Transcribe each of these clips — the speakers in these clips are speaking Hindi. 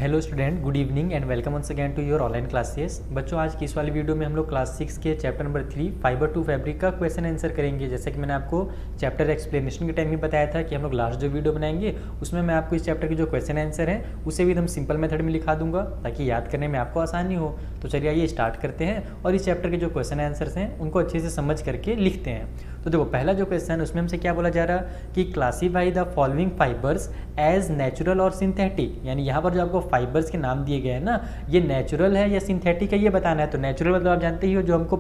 Hello student, good evening and welcome once again to your online classes. बच्चों, आज की इस वाली वीडियो में हम लोग क्लास 6 के chapter number 3 fibre to fabric का क्वेश्चन आंसर करेंगे। जैसे कि मैंने आपको चैप्टर एक्सप्लेनेशन के टाइम में बताया था कि हम लोग लास्ट जो वीडियो बनाएंगे उसमें मैं आपको इस चैप्टर के जो क्वेश्चन आंसर हैं उसे भी एकदम सिंपल मेथड में लिखा दूंगा ताकि याद करने में आपको आसानी हो। तो चलिए आइए स्टार्ट करते हैं और इस चैप्टर के जो क्वेश्चन आंसर्स हैं उनको अच्छे से समझ करके लिखते हैं। तो देखो, पहला जो क्वेश्चन है उसमें हमसे क्या बोला जा रहा है कि classify the following fibres as natural और सिंथेटिक। यानी यहाँ पर जो आपको फाइबर्स के नाम दिए गए हैं ना, ये नेचुरल है या सिंथेटिक है ये बताना है। तो नेचुरल मतलब आप जानते ही हो जो हमको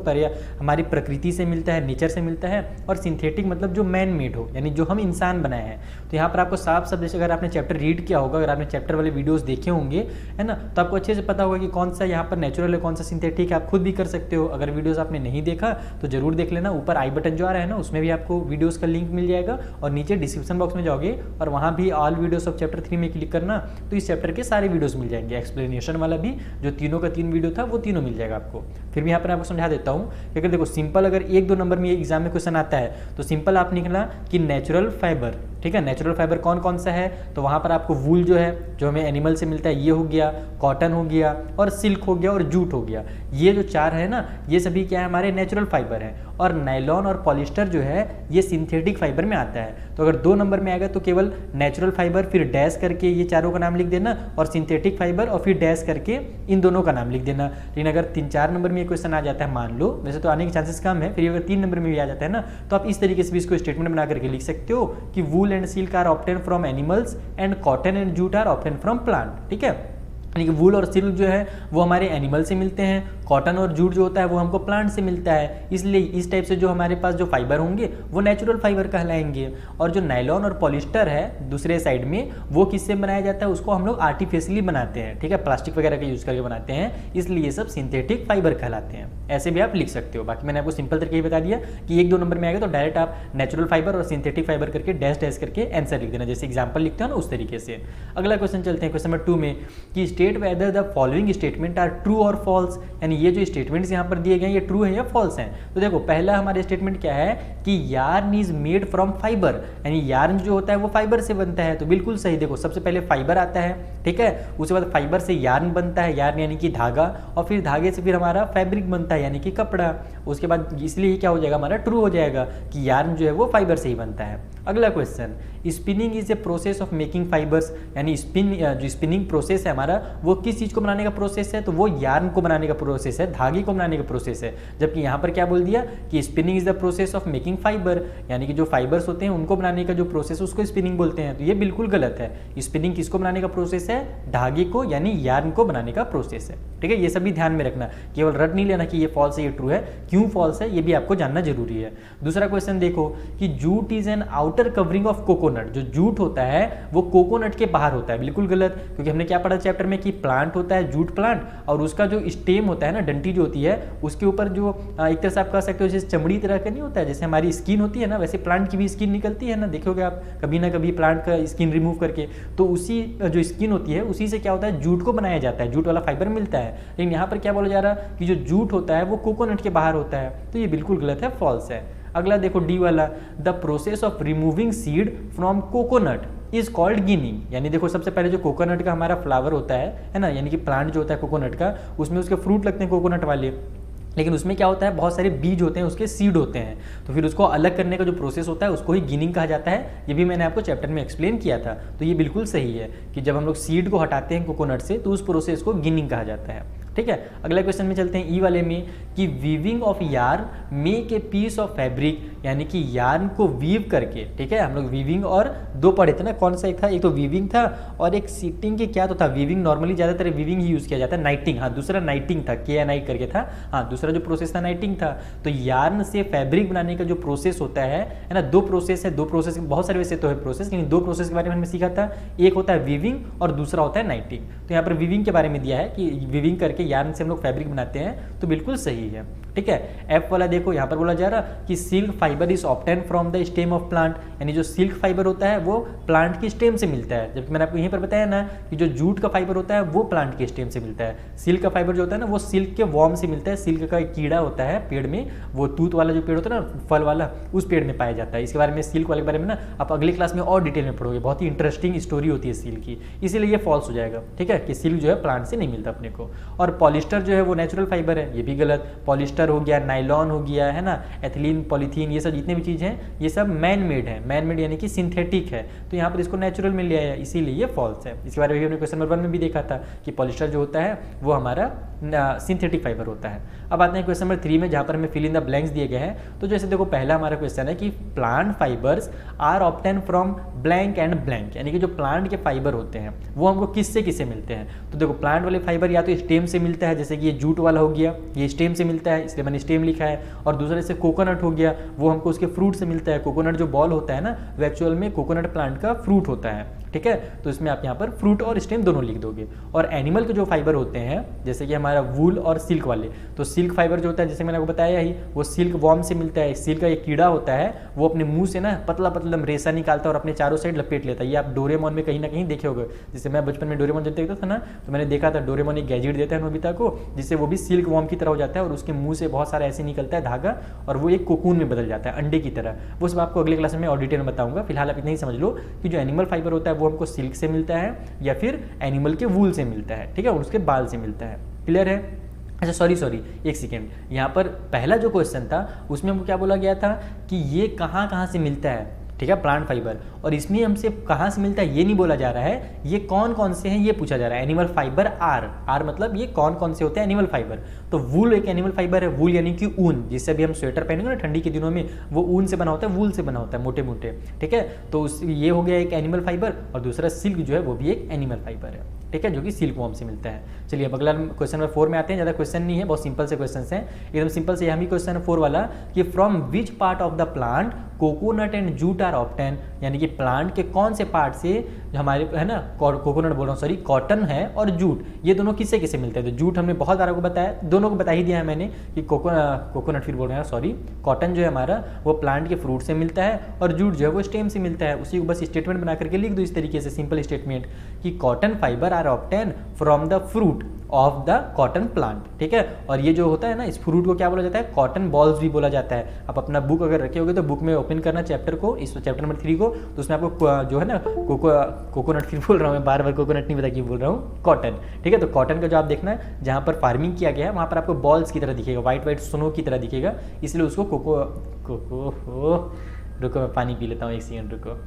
हमारी प्रकृति से मिलता है, नेचर से मिलता है, और सिंथेटिक मतलब जो मैन मेड हो यानी जो हम इंसान बनाए हैं। तो यहाँ पर आपको साफ साफ, जैसे अगर आपने चैप्टर रीड किया होगा, अगर आपने चैप्टर वाले वीडियोस देखे होंगे है ना, तो आपको अच्छे से पता होगा कि कौन सा यहाँ पर नेचुरल है कौन सा सिंथेटिक है। आप खुद भी कर सकते हो। अगर वीडियोस आपने नहीं देखा तो जरूर देख लेना। ऊपर आई बटन जो आ रहा है ना उसमें भी आपको वीडियोस का लिंक मिल जाएगा, और नीचे डिस्क्रिप्शन बॉक्स में जाओगे और वहाँ भी ऑल वीडियोस ऑफ चैप्टर 3 में क्लिक करना तो इस चैप्टर के सारे वीडियोस मिल जाएंगे। एक्सप्लेनेशन वाला भी जो तीनों का 3 वीडियो था वो तीनों मिल जाएगा आपको। फिर भी यहाँ पर आपको समझा देता हूँ कि अगर देखो सिंपल, अगर 1-2 नंबर में एग्जाम में क्वेश्चन आता है तो सिंपल आप निकला कि नेचुरल फाइबर। ठीक है, नेचुरल फाइबर कौन कौन सा है, तो वहाँ पर आपको वूल जो है जो हमें एनिमल से मिलता है ये हो गया, कॉटन हो गया, और सिल्क हो गया, और जूट हो गया। ये जो 4 है ना, ये सभी क्या है हमारे नेचुरल फाइबर है। और नायलॉन और पॉलिस्टर जो है ये सिंथेटिक फाइबर में आता है। तो अगर 2 नंबर में आएगा तो केवल नेचुरल फाइबर फिर डैश करके ये चारों का नाम लिख देना, और सिंथेटिक फाइबर और फिर डैश करके इन दोनों का नाम लिख देना। लेकिन अगर 3-4 नंबर में ये क्वेश्चन आ जाता है, मान लो, वैसे तो आने के चांसेस कम है, फिर अगर 3 नंबर में भी आ जाता है ना, तो आप इस तरीके से भी इसको स्टेटमेंट बना करके लिख सकते हो कि wool and silk are obtain from animals and cotton and jute are obtain from plant. ठीक है, यानी कि वूल और सिल्क जो है वो हमारे एनिमल से मिलते हैं, कॉटन और जूट जो होता है वो हमको प्लांट से मिलता है। इसलिए इस टाइप से जो हमारे पास जो फाइबर होंगे वो नेचुरल फाइबर कहलाएंगे। और जो नायलॉन और पॉलिस्टर है दूसरे साइड में, वो किससे बनाया जाता है, उसको हम लोग आर्टिफिशियली बनाते हैं। ठीक है, प्लास्टिक वगैरह का यूज करके बनाते हैं, इसलिए ये सब सिंथेटिक फाइबर कहलाते हैं। ऐसे भी आप लिख सकते हो। बाकी मैंने आपको सिंपल तरीके ही बता दिया कि 1-2 नंबर में आएगा तो डायरेक्ट आप नेचुरल फाइबर और सिंथेटिक फाइबर करके डैश डैश करके आंसर लिख देना, जैसे एग्जाम्पल लिखते हो ना उस तरीके से। अगला क्वेश्चन चलते हैं, क्वेश्चन नंबर 2 में कि state whether the following statement are true और फॉल्स। यानी ये जो स्टेटमेंट्स यहाँ पर दिए गए ये ट्रू है या फॉल्स हैं। तो देखो, पहला हमारा स्टेटमेंट क्या है कि yarn is made from fibre, यानी यार्न जो होता है वो फाइबर से बनता है। तो बिल्कुल सही। देखो, सबसे पहले फाइबर आता है, ठीक है, उसके बाद फाइबर से यार्न बनता है, यार्न यानी कि धागा, और फिर धागे से फिर हमारा फैब्रिक बनता है यानी कि कपड़ा। उसके बाद इसलिए क्या हो जाएगा, हमारा ट्रू हो जाएगा कि यार्न जो है वो फाइबर से ही बनता है। अगला question, spinning is a process of making fibres, यानी जो स्पिनिंग प्रोसेस है हमारा वो किस चीज को बनाने का प्रोसेस है, तो वो यार्न को बनाने का प्रोसेस है, धागे को बनाने का प्रोसेस है। जबकि यहाँ पर क्या बोल दिया कि spinning is the process of making fibre, यानी कि जो फाइबर्स होते हैं उनको बनाने का जो प्रोसेस है उसको स्पिनिंग बोलते हैं। तो ये बिल्कुल गलत है। स्पिनिंग किसको बनाने का प्रोसेस है, धागे को यानी यार्न को बनाने का प्रोसेस है। ठीक है, ये सभी ध्यान में रखना, केवल रट नहीं लेना कि ये फॉल्स है ये ट्रू है। क्यों फॉल्स है ये भी आपको जानना जरूरी है। दूसरा क्वेश्चन देखो कि jute is an outer covering of coconut. जो जूट होता है वो कोकोनट के बाहर होता है। बिल्कुल गलत, क्योंकि हमने क्या पढ़ा चैप्टर में कि प्लांट होता है जूट प्लांट, और उसका जो स्टेम होता है ना, डंटी जो होती है, उसके ऊपर जो एक तरह से आप कह सकते हो जैसे चमड़ी तरह का नहीं होता है, जैसे हमारी स्किन होती है ना, वैसे प्लांट की भी स्किन निकलती है ना, देखोगे आप कभी ना कभी प्लांट का स्किन रिमूव करके। तो उसी जो स्किन होती है उसी से क्या होता है, जूट को बनाया जाता है, जूट वाला फाइबर मिलता है। लेकिन यहाँ पर क्या बोला जा रहा है कि जो जूट होता है वो कोकोनट के बाहर होता है। तो ये बिल्कुल गलत है, फॉल्स है। अगला देखो डी वाला, the process of removing seed from coconut is called ginning. यानी देखो, सबसे पहले जो कोकोनट का हमारा फ्लावर होता है ना, यानी कि प्लांट जो होता है कोकोनट का, उसमें उसके फ्रूट लगते हैं कोकोनट वाले, लेकिन उसमें क्या होता है बहुत सारे बीज होते हैं, उसके सीड होते हैं। तो फिर उसको अलग करने का जो प्रोसेस होता है उसको ही गिनिंग कहा जाता है। ये भी मैंने आपको चैप्टर में एक्सप्लेन किया था। तो ये बिल्कुल सही है कि जब हम लोग सीड को हटाते हैं कोकोनट से तो उस प्रोसेस को गिनिंग कहा जाता है। ठीक है, अगला क्वेश्चन में चलते हैं ई वाले में कि weaving of yarn make a piece of fabric, यानी कि यार्न को वीव करके। ठीक है, हम लोग वीविंग और 2 पढ़े थे ना, कौन सा एक था, एक तो वीविंग था और एक सीटिंग के क्या तो था। वीविंग नॉर्मली ज़्यादातर वीविंग ही यूज़ किया जाता है, नाइटिंग, हाँ दूसरा नाइटिंग था, KNI करके था, हाँ दूसरा जो प्रोसेस था नाइटिंग था। तो यार्न से फैब्रिक बनाने का जो प्रोसेस होता है ना, 2 प्रोसेस है, 2 प्रोसेस बहुत सारे वैसे तो है प्रोसेस, लेकिन 2 प्रोसेस के बारे में हमने सीखा था। एक होता है वीविंग और दूसरा होता है नाइटिंग। तो यहाँ पर वीविंग के बारे में दिया है कि वीविंग करके के यार्न से हम लोग फैब्रिक बनाते हैं, तो बिल्कुल सही है। ठीक है, एफ वाला देखो यहाँ पर बोला जा रहा कि silk fibre is obtain from the stem of plant, यानी जो सिल्क फाइबर होता है वो प्लांट की स्टेम से मिलता है। जबकि मैंने आपको यहीं पर बताया ना कि जो जूट का फाइबर होता है वो प्लांट के स्टेम से मिलता है। सिल्क का फाइबर जो होता है ना वो सिल्क के वॉर्म से मिलता है। सिल्क का एक कीड़ा होता है पेड़ में, वो तूत वाला जो पेड़ होता है ना, फल वाला, उस पेड़ में पाया जाता है। इसके बारे में, सिल्क वाले के बारे में ना आप अगली क्लास में और डिटेल में पढ़ोगे, बहुत ही इंटरेस्टिंग स्टोरी होती है सिल्क की, इसीलिए ये फॉल्स हो जाएगा। ठीक है, कि सिल्क जो है प्लांट से नहीं मिलता अपने को। और पॉलिस्टर जो है वो नेचुरल फाइबर है, ये भी गलत। पॉलिस्टर हो गया, नाइलॉन हो गया, है ना, एथिलीन, पॉलीथीन, ये सब जितने भी चीज़ हैं ये सब मैन मेड है। मैन मेड यानी कि सिंथेटिक है, तो यहाँ पर इसको नेचुरल में ले आया, इसीलिए ये फॉल्स है। इसके बारे में हमने क्वेश्चन नंबर 1 में भी देखा था कि पॉलिस्टर जो होता है वो हमारा सिंथेटिक फाइबर होता है। अब आते हैं क्वेश्चन नंबर 3 में, जहाँ पर हमें फिल इन द ब्लैंक्स दिए गए हैं। तो जैसे देखो पहला हमारा क्वेश्चन है कि plant fibres are obtain from blank and blank, यानी कि जो प्लांट के फाइबर होते हैं वो हमको किससे किससे मिलते हैं। तो देखो प्लांट वाले फाइबर या तो स्टेम से मिलता है, जैसे कि ये जूट वाला हो गया, ये स्टेम से मिलता है इसलिए मैंने स्टेम लिखा है। और दूसरे से कोकोनट हो गया, वो हमको उसके फ्रूट से मिलता है। कोकोनट जो बॉल होता है ना, वो एक्चुअल में कोकोनट प्लांट का फ्रूट होता है। ठीक है, तो इसमें आप यहाँ पर फ्रूट और स्टेम दोनों लिख दोगे। और एनिमल के जो फाइबर होते हैं, जैसे कि हमारा वूल और सिल्क वाले, तो सिल्क फाइबर जो होता है जैसे मैंने आपको बताया ही, वो सिल्क वॉर्म से मिलता है। सिल्क का एक कीड़ा होता है, वो अपने मुंह से ना पतला पतला रेशा निकालता है और अपने चारों साइड लपेट लेता है। ये आप डोरेमोन में कहीं ना कहीं देखे होगे। जैसे मैं बचपन में डोरेमोन जब देखता था ना, तो मैंने देखा था डोरेमोन एक गैजेट देता है नोबिता को, जिससे वो भी सिल्क वॉर्म की तरह हो जाता है और उसके मुंह से बहुत सारा ऐसे निकलता है धागा, और वो एक कोकून में बदल जाता है, अंडे की तरह। वो सब आपको अगले क्लास में और डिटेल में बताऊंगा। फिलहाल आप इतना ही समझ लो कि जो एनिमल फाइबर होता है वो हमको सिल्क से मिलता है या फिर एनिमल के वूल से मिलता है। ठीक है, उसके बाल से मिलता है। क्लियर है? अच्छा सॉरी एक सेकेंड, यहाँ पर पहला जो क्वेश्चन था उसमें हमको क्या बोला गया था कि ये कहाँ कहाँ से मिलता है। ठीक है, प्लांट फाइबर, और इसमें हमसे कहाँ से मिलता है ये नहीं बोला जा रहा है, ये कौन कौन से हैं ये पूछा जा रहा है। एनिमल फाइबर आर मतलब ये कौन कौन से होते हैं एनिमल फाइबर। तो वूल एक एनिमल फाइबर है, वूल यानी कि ऊन, जिससे भी हम स्वेटर पहनेंगे ना ठंडी के दिनों में, वो ऊन से बना होता है, वूल से बना होता है, मोटे मोटे। ठीक है, तो ये हो गया एक एनिमल फाइबर, और दूसरा सिल्क जो है वो भी एक एनिमल फाइबर है। ठीक है, जो कि सिल्क वॉर्म से मिलता है। चलिए अब अगला क्वेश्चन नंबर 4 में आते हैं। ज़्यादा क्वेश्चन नहीं है, बहुत सिंपल से क्वेश्चन हैं, एकदम सिंपल से। यहाँ भी क्वेश्चन है 4 वाला कि from which part of the plant coconut and jute are obtain, यानी कि प्लांट के कौन से पार्ट से हमारे, है ना, कोकोनट बोल रहा हूँ सॉरी, कॉटन है और जूट, ये दोनों किससे किससे मिलते हैं। तो जूट हमने बहुत बार आपको बताया, दोनों को बता ही दिया है मैंने कि कोकोनट फिर बोल रहे हैं सॉरी, कॉटन जो है हमारा वो प्लांट के फ्रूट से मिलता है, और जूट जो है वो स्टेम से मिलता है। उसी को बस स्टेटमेंट बना करके लिख दो इस तरीके से, सिंपल स्टेटमेंट कि cotton fibre are obtain from the fruit of the cotton plant. ठीक है, और ये जो होता है ना, इस फ्रूट को क्या बोला जाता है, कॉटन बॉल्स भी बोला जाता है। आप अपना बुक अगर रखे होगे तो बुक में ओपन करना चैप्टर को, इस चैप्टर नंबर 3 को, तो उसमें आपको जो है ना कोकोनट फिर बोल रहा हूँ मैं, बार बार कोकोनट नहीं बता कि बोल रहा हूँ, कॉटन। ठीक है, तो कॉटन का जो आप देखना है जहाँ पर फार्मिंग किया गया है वहाँ पर आपको बॉल्स की तरह दिखेगा, व्हाइट स्नो की तरह दिखेगा, इसलिए उसको रुको मैं पानी पी लेता हूँ, एक सेकंड रुको।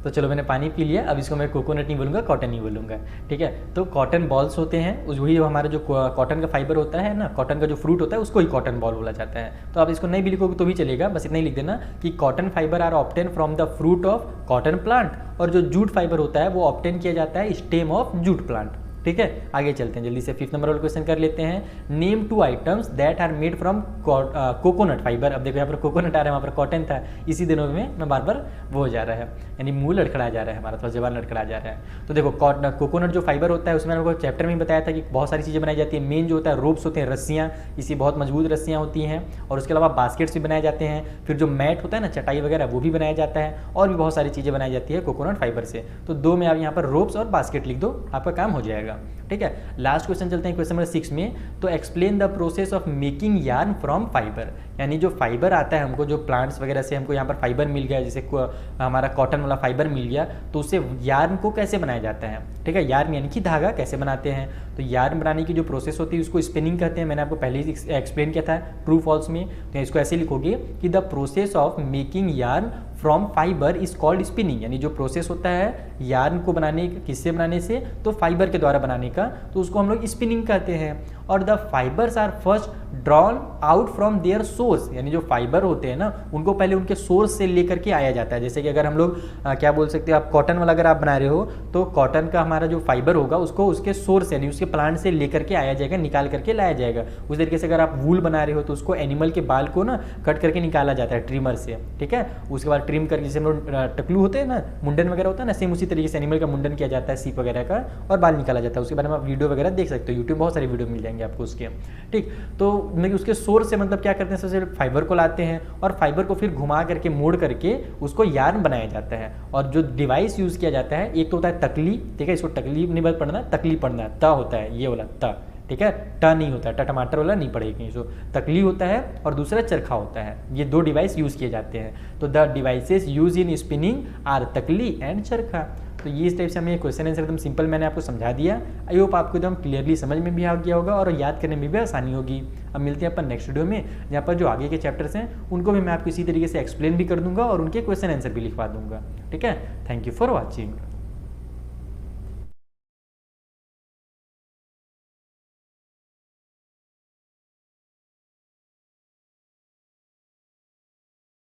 तो चलो मैंने पानी पी लिया, अब इसको मैं कोकोनट नहीं बोलूँगा, कॉटन नहीं बोलूँगा। ठीक है, तो कॉटन बॉल्स होते हैं, वही हमारा जो कॉटन का फाइबर होता है ना, कॉटन का जो फ्रूट होता है उसको ही कॉटन बॉल बोला जाता है। तो आप इसको नहीं भी लिखोगे तो भी चलेगा, बस इतना ही लिख देना कि cotton fibre are obtain from the fruit of cotton plant, और जो जूट फाइबर होता है वो ऑब्टेन किया जाता है स्टेम ऑफ जूट प्लांट। ठीक है, आगे चलते हैं जल्दी से। 5th नंबर वाला क्वेश्चन कर लेते हैं। Name 2 items that are made from coconut fibre. अब देखो यहाँ पर कोकोनट आ रहा है, वहाँ पर कॉटन था, इसी दिनों में मैं बार बार वो हो जा रहा है, यानी मुंह लड़खड़ा जा रहा है हमारा, थोड़ा जबान लड़खड़ा जा रहा है। तो देखो कोकोनट जो फाइबर होता है उसमें आपको चैप्टर में बताया था कि बहुत सारी चीज़ें बनाई जाती है। मेन जो होता है रोप्स होते हैं, रस्सियाँ, इसी बहुत मजबूत रस्सियाँ होती हैं, और उसके अलावा बास्केट्स भी बनाए जाते हैं। फिर जो मैट होता है ना, चटाई वगैरह, वो भी बनाया जाता है, और भी बहुत सारी चीज़ें बनाई जाती है कोकोनट फाइबर से। तो 2 में आप यहाँ पर रोप्स और बास्केट लिख दो, आपका काम हो जाएगा। ठीक है, लास्ट क्वेश्चन चलते हैं क्वेश्चन नंबर 6 में। तो explain the process of making yarn from fibre, यानी जो फाइबर आता है हमको, जो प्लांट्स वगैरह से हमको यहाँ पर फाइबर मिल गया, जैसे हमारा कॉटन वाला फाइबर मिल गया, तो उससे यार्न को कैसे बनाया जाता है। ठीक है, यार्न यानी कि धागा कैसे बनाते हैं। तो यार्न बनाने की जो प्रोसेस होती है उसको स्पिनिंग कहते हैं, मैंने आपको पहले ही एक्सप्लेन किया था ट्रू फॉल्स में। तो इसको ऐसे लिखोगे कि the process of making yarn from fibre is called spinning, यानी जो प्रोसेस होता है यार्न को बनाने, किससे बनाने से, तो फाइबर के द्वारा बनाने का, तो उसको हम लोग स्पिनिंग कहते हैं। और the fibres are first drawn out from their source, यानी जो फाइबर होते हैं ना उनको पहले उनके सोर्स से लेकर के आया जाता है। जैसे कि अगर हम लोग क्या बोल सकते हैं, आप कॉटन वाला अगर आप बना रहे हो तो कॉटन का हमारा जो फाइबर होगा उसको उसके सोर्स यानी उसके प्लांट से लेकर के आया जाएगा, निकाल करके लाया जाएगा। उस तरीके से अगर आप वूल बना रहे हो तो उसको एनिमल के बाल को ना कट करके निकाला जाता है ट्रिमर से। ठीक है, उसके बाद ट्रिम करके, जैसे हम लोग टकलू होते हैं ना, मुंडन वगैरह होता है ना, सेम उसी तरीके से एनिमल का मुंडन किया जाता है, सीप वगैरह का, और बाल निकाला जाता है। उसके बारे में आप वीडियो वगैरह देख सकते हो, यूट्यूब बहुत सारे वीडियो मिल जाएंगे आपको उसके। ठीक, तो मतलब उसके सोर्स से मतलब क्या करते हैं, सबसे फाइबर को लाते हैं और फाइबर को फिर घुमा करके मोड़ करके उसको यार्न बनाया जाता है। और जो डिवाइस यूज़ किया जाता है, एक तो होता है तकली, ठीक है, इसको तकली नहीं बस पढ़ना, तकली पढ़ना है, त होता है ये वाला त, ठीक है, ट नहीं होता है, टमाटर वाला नहीं पड़ेगी। जो तकली होता है और दूसरा चरखा होता है, ये दो डिवाइस यूज़ किए जाते हैं। तो the devices use in spinning are takli and charkha. तो ये इस टाइप से हमें क्वेश्चन आंसर एकदम सिंपल मैंने आपको समझा दिया। आई होप आपको एकदम क्लियरली समझ में भी आ गया होगा और याद करने में भी आसानी होगी। अब मिलते हैं अपन नेक्स्ट वीडियो में, जहाँ पर जो आगे के चैप्टर्स हैं उनको भी मैं आपको इसी तरीके से एक्सप्लेन भी कर दूंगा और उनके क्वेश्चन आंसर भी लिखवा दूंगा। ठीक है, थैंक यू फॉर वॉचिंग।